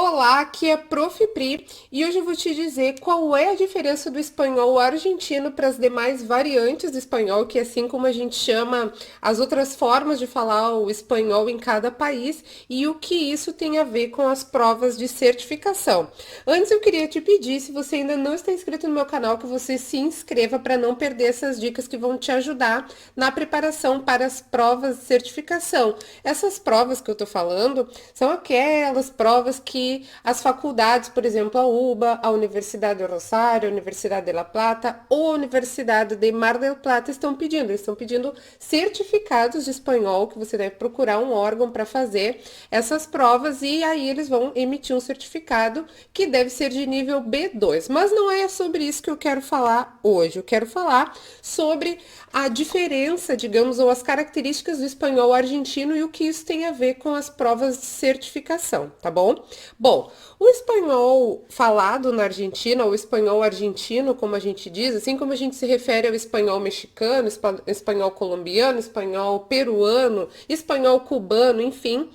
Olá, aqui é Prof. Pri e hoje eu vou te dizer qual é a diferença do espanhol argentino para as demais variantes do espanhol, que é assim como a gente chama as outras formas de falar o espanhol em cada país, e o que isso tem a ver com as provas de certificação. Antes eu queria te pedir, se você ainda não está inscrito no meu canal, que você se inscreva para não perder essas dicas que vão te ajudar na preparação para as provas de certificação. Essas provas que eu tô falando são aquelas provas que as faculdades, por exemplo, a UBA, a Universidade de Rosário, a Universidade de La Plata ou a Universidade de Mar del Plata estão pedindo. Eles estão pedindo certificados de espanhol, que você deve procurar um órgão para fazer essas provas e aí eles vão emitir um certificado que deve ser de nível B2. Mas não é sobre isso que eu quero falar hoje. Eu quero falar sobre a diferença, digamos, ou as características do espanhol argentino e o que isso tem a ver com as provas de certificação, tá bom? Bom, o espanhol falado na Argentina, ou espanhol argentino, como a gente diz, assim como a gente se refere ao espanhol mexicano, espanhol colombiano, espanhol peruano, espanhol cubano, enfim,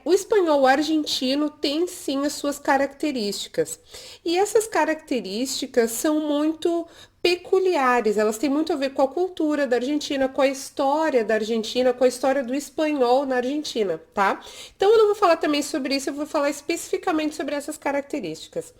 o espanhol argentino tem sim as suas características. E essas características são muito peculiares, elas têm muito a ver com a cultura da Argentina, com a história da Argentina, com a história do espanhol na Argentina, tá? Então eu não vou falar também sobre isso, eu vou falar especificamente sobre essas características.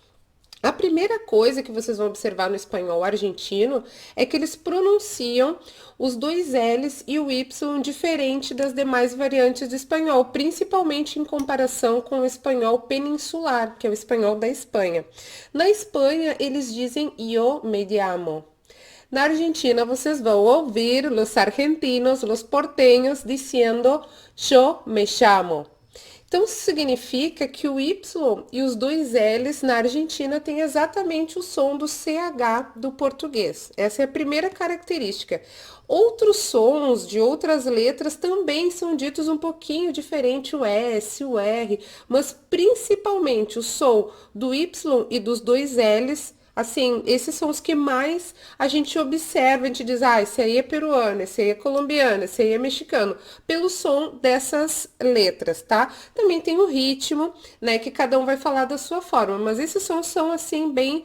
A primeira coisa que vocês vão observar no espanhol argentino é que eles pronunciam os dois L's e o Y diferente das demais variantes do espanhol, principalmente em comparação com o espanhol peninsular, que é o espanhol da Espanha. Na Espanha, eles dizem yo me llamo. Na Argentina, vocês vão ouvir os argentinos, os porteños, dizendo yo me llamo. Então, isso significa que o Y e os dois L's na Argentina têm exatamente o som do CH do português. Essa é a primeira característica. Outros sons de outras letras também são ditos um pouquinho diferente, o S, o R, mas principalmente o som do Y e dos dois L's. Assim, esses são os que mais a gente observa, a gente diz, esse aí é peruano, esse aí é colombiano, esse aí é mexicano, pelo som dessas letras, tá? Também tem o ritmo, né, que cada um vai falar da sua forma, mas esses sons são, assim, bem,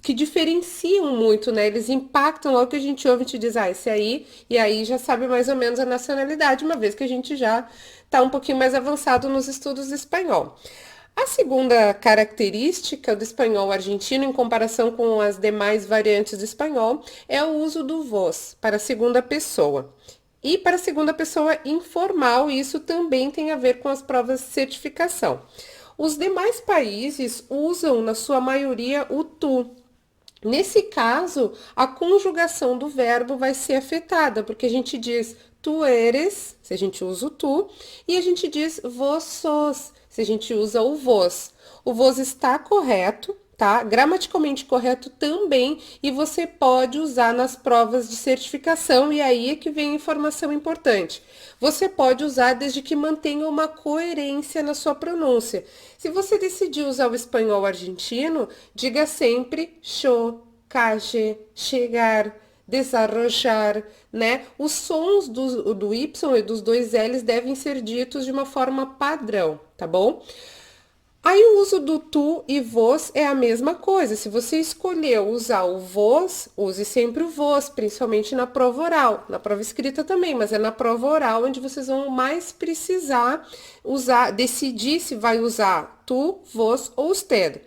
que diferenciam muito, né? Eles impactam logo que a gente ouve, a gente diz, esse aí, e aí já sabe mais ou menos a nacionalidade, uma vez que a gente já tá um pouquinho mais avançado nos estudos do espanhol. A segunda característica do espanhol argentino, em comparação com as demais variantes do espanhol, é o uso do vós para a segunda pessoa. E para a segunda pessoa informal, isso também tem a ver com as provas de certificação. Os demais países usam, na sua maioria, o tu. Nesse caso, a conjugação do verbo vai ser afetada, porque a gente diz tu eres, se a gente usa o tu, e a gente diz vós sos, se a gente usa o vós. O vós está correto, tá? Gramaticalmente correto também, e você pode usar nas provas de certificação, e aí é que vem a informação importante. Você pode usar desde que mantenha uma coerência na sua pronúncia. Se você decidir usar o espanhol argentino, diga sempre yo, calle, chegar, desarrojar, né? Os sons do Y e dos dois L's devem ser ditos de uma forma padrão, tá bom? Aí o uso do tu e vos é a mesma coisa. Se você escolheu usar o vos, use sempre o vos, principalmente na prova oral. Na prova escrita também, mas é na prova oral onde vocês vão mais precisar usar, decidir se vai usar tu, vos ou usted.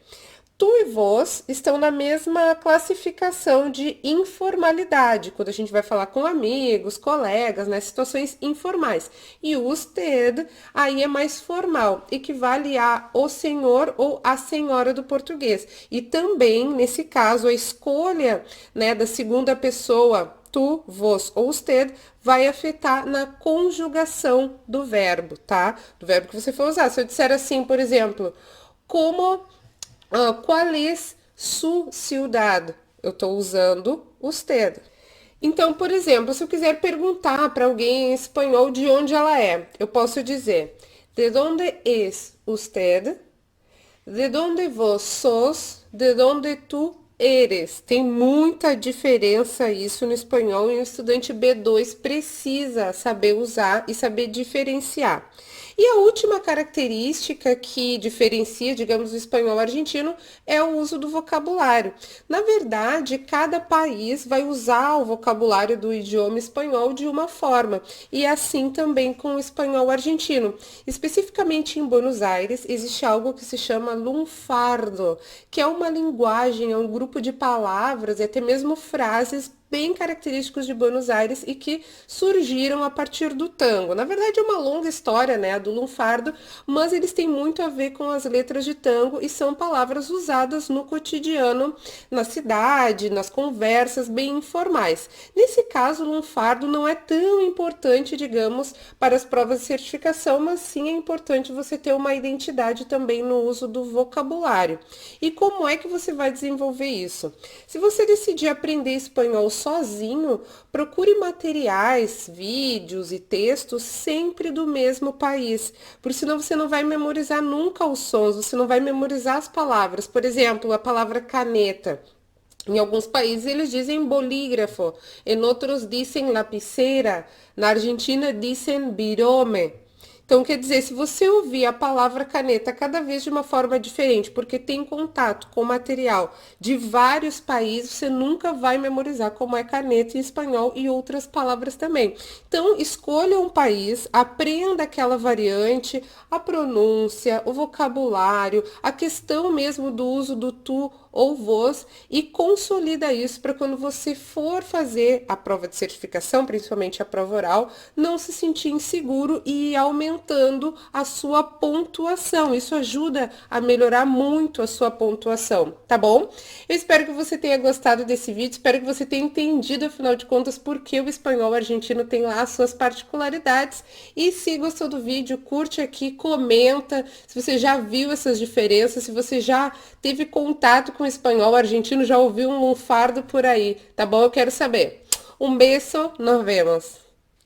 Tu e vós estão na mesma classificação de informalidade, quando a gente vai falar com amigos, colegas, né, situações informais. E o usted aí é mais formal, equivale a o senhor ou a senhora do português. E também, nesse caso, a escolha, né, da segunda pessoa, tu, vos ou usted, vai afetar na conjugação do verbo, tá? Do verbo que você for usar. Se eu disser assim, por exemplo, como qual é su ciudad? Eu estou usando usted. Então, por exemplo, se eu quiser perguntar para alguém em espanhol de onde ela é, eu posso dizer: de onde es usted? De onde vos sos? De onde tu eres? Tem muita diferença isso no espanhol e o estudante B2 precisa saber usar e saber diferenciar. E a última característica que diferencia, digamos, o espanhol argentino é o uso do vocabulário. Na verdade, cada país vai usar o vocabulário do idioma espanhol de uma forma, e assim também com o espanhol argentino. Especificamente em Buenos Aires, existe algo que se chama lunfardo, que é uma linguagem, é um grupo de palavras e até mesmo frases bem característicos de Buenos Aires e que surgiram a partir do tango. Na verdade, é uma longa história, né, do lunfardo, mas eles têm muito a ver com as letras de tango e são palavras usadas no cotidiano, na cidade, nas conversas bem informais. Nesse caso, o lunfardo não é tão importante, digamos, para as provas de certificação, mas sim é importante você ter uma identidade também no uso do vocabulário. E como é que você vai desenvolver isso? Se você decidir aprender espanhol sozinho, procure materiais, vídeos e textos sempre do mesmo país, porque senão você não vai memorizar nunca os sons, você não vai memorizar as palavras. Por exemplo, a palavra caneta. Em alguns países eles dizem bolígrafo, em outros dizem lapicera, na Argentina dizem birome. Então, quer dizer, se você ouvir a palavra caneta cada vez de uma forma diferente, porque tem contato com material de vários países, você nunca vai memorizar como é caneta em espanhol e outras palavras também. Então, escolha um país, aprenda aquela variante, a pronúncia, o vocabulário, a questão mesmo do uso do tu ou vos e consolida isso para quando você for fazer a prova de certificação, principalmente a prova oral, não se sentir inseguro e ir aumentando a sua pontuação. Isso ajuda a melhorar muito a sua pontuação, tá bom? Eu espero que você tenha gostado desse vídeo, espero que você tenha entendido, afinal de contas, por que o espanhol argentino tem lá as suas particularidades. E se gostou do vídeo, curte aqui, comenta se você já viu essas diferenças, se você já teve contato com o espanhol argentino, já ouviu um lunfardo por aí, tá bom? Eu quero saber. Um beijo, nos vemos.